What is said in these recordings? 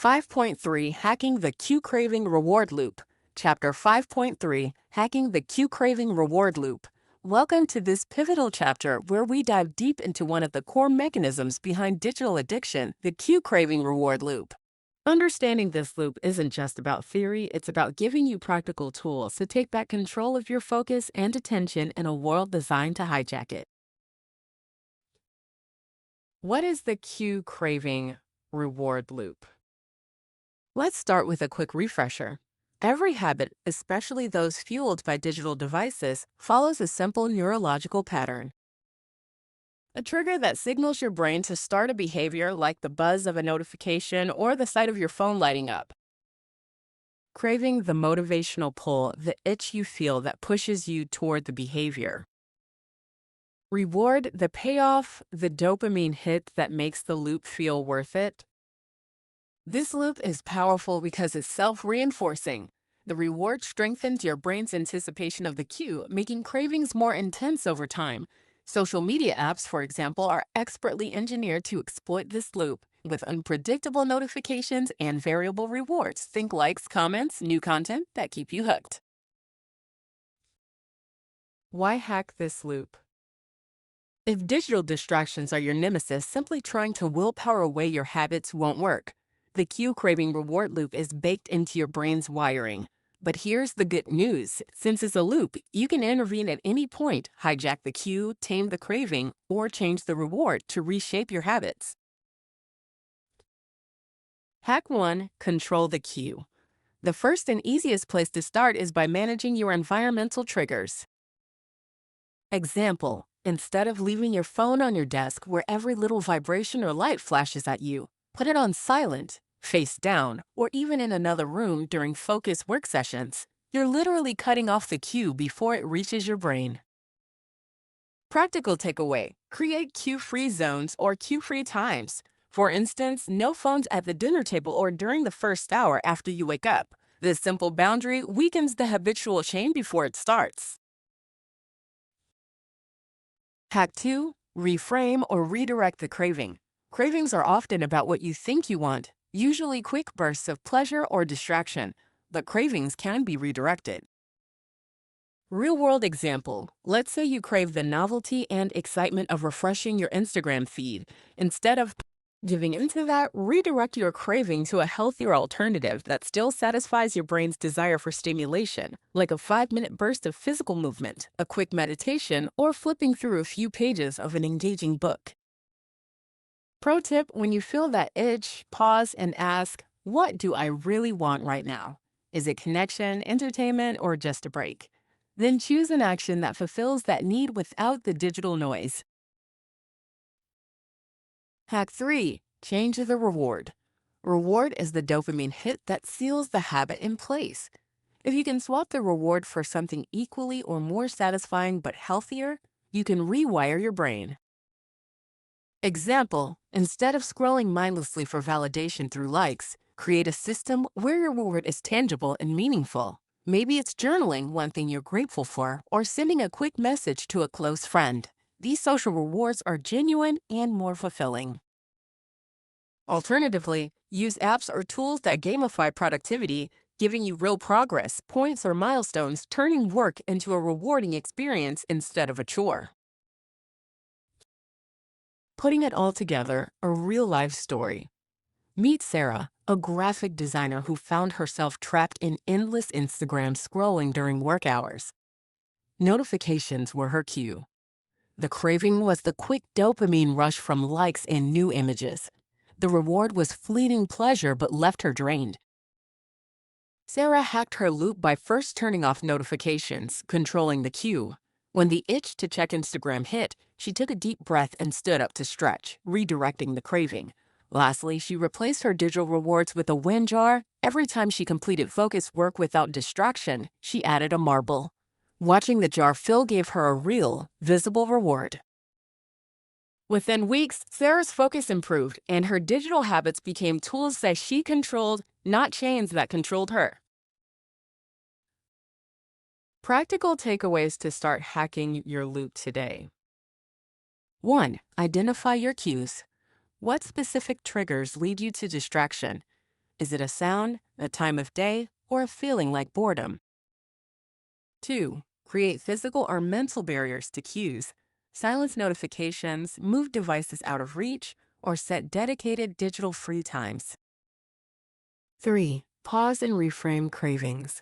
5.3 Hacking the Cue-Craving-Reward Loop. Chapter 5.3 Hacking the Cue-Craving-Reward Loop. Welcome to this pivotal chapter where we dive deep into one of the core mechanisms behind digital addiction, the cue-craving-reward loop. Understanding this loop isn't just about theory, it's about giving you practical tools to take back control of your focus and attention in a world designed to hijack it. What is the cue-craving-reward loop? Let's start with a quick refresher. Every habit, especially those fueled by digital devices, follows a simple neurological pattern. A trigger that signals your brain to start a behavior like the buzz of a notification or the sight of your phone lighting up. Craving, the motivational pull, the itch you feel that pushes you toward the behavior. Reward, the payoff, the dopamine hit that makes the loop feel worth it. This loop is powerful because it's self-reinforcing. The reward strengthens your brain's anticipation of the cue, making cravings more intense over time. Social media apps, for example, are expertly engineered to exploit this loop with unpredictable notifications and variable rewards. Think likes, comments, new content that keep you hooked. Why hack this loop? If digital distractions are your nemesis, simply trying to willpower away your habits won't work. The cue-craving-reward loop is baked into your brain's wiring. But here's the good news. Since it's a loop, you can intervene at any point, hijack the cue, tame the craving, or change the reward to reshape your habits. Hack 1. Control the cue. The first and easiest place to start is by managing your environmental triggers. Example: instead of leaving your phone on your desk where every little vibration or light flashes at you, put it on silent, face down, or even in another room during focused work sessions. You're literally cutting off the cue before it reaches your brain. Practical takeaway: create cue-free zones or cue-free times. For instance, no phones at the dinner table or during the first hour after you wake up. This simple boundary weakens the habitual chain before it starts. Hack 2. Reframe or redirect the craving. Cravings are often about what you think you want, usually quick bursts of pleasure or distraction, but cravings can be redirected. Real-world example: let's say you crave the novelty and excitement of refreshing your Instagram feed. Instead of giving into that, redirect your craving to a healthier alternative that still satisfies your brain's desire for stimulation, like a 5-minute burst of physical movement, a quick meditation, or flipping through a few pages of an engaging book. Pro tip: when you feel that itch, pause and ask, what do I really want right now? Is it connection, entertainment, or just a break? Then choose an action that fulfills that need without the digital noise. Hack 3. Change the reward. Reward is the dopamine hit that seals the habit in place. If you can swap the reward for something equally or more satisfying but healthier, you can rewire your brain. Example: instead of scrolling mindlessly for validation through likes, create a system where your reward is tangible and meaningful. Maybe it's journaling one thing you're grateful for, or sending a quick message to a close friend. These social rewards are genuine and more fulfilling. Alternatively, use apps or tools that gamify productivity, giving you real progress, points, or milestones, turning work into a rewarding experience instead of a chore. Putting it all together, a real-life story. Meet Sarah, a graphic designer who found herself trapped in endless Instagram scrolling during work hours. Notifications were her cue. The craving was the quick dopamine rush from likes and new images. The reward was fleeting pleasure but left her drained. Sarah hacked her loop by first turning off notifications, controlling the cue. When the itch to check Instagram hit, she took a deep breath and stood up to stretch, redirecting the craving. Lastly, she replaced her digital rewards with a win jar. Every time she completed focused work without distraction, she added a marble. Watching the jar fill gave her a real, visible reward. Within weeks, Sarah's focus improved, and her digital habits became tools that she controlled, not chains that controlled her. Practical takeaways to start hacking your loop today. 1. Identify your cues. What specific triggers lead you to distraction? Is it a sound, a time of day, or a feeling like boredom? 2. Create physical or mental barriers to cues. Silence notifications, move devices out of reach, or set dedicated digital free times. 3. Pause and reframe cravings.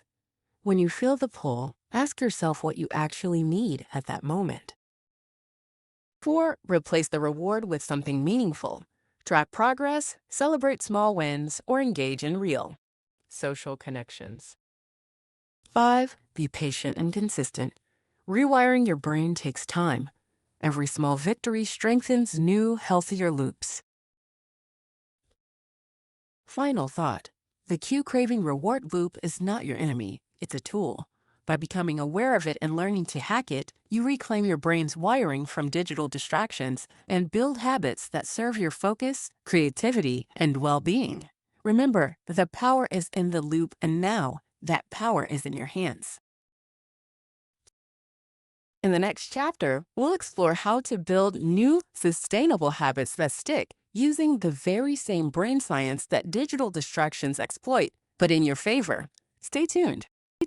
When you feel the pull, ask yourself what you actually need at that moment. 4. Replace the reward with something meaningful. Track progress, celebrate small wins, or engage in real social connections. 5. Be patient and consistent. Rewiring your brain takes time. Every small victory strengthens new, healthier loops. Final thought. The Cue-Craving-Reward loop is not your enemy. It's a tool. By becoming aware of it and learning to hack it, you reclaim your brain's wiring from digital distractions and build habits that serve your focus, creativity, and well-being. Remember, the power is in the loop, and now that power is in your hands. In the next chapter, we'll explore how to build new, sustainable habits that stick using the very same brain science that digital distractions exploit, but in your favor. Stay tuned.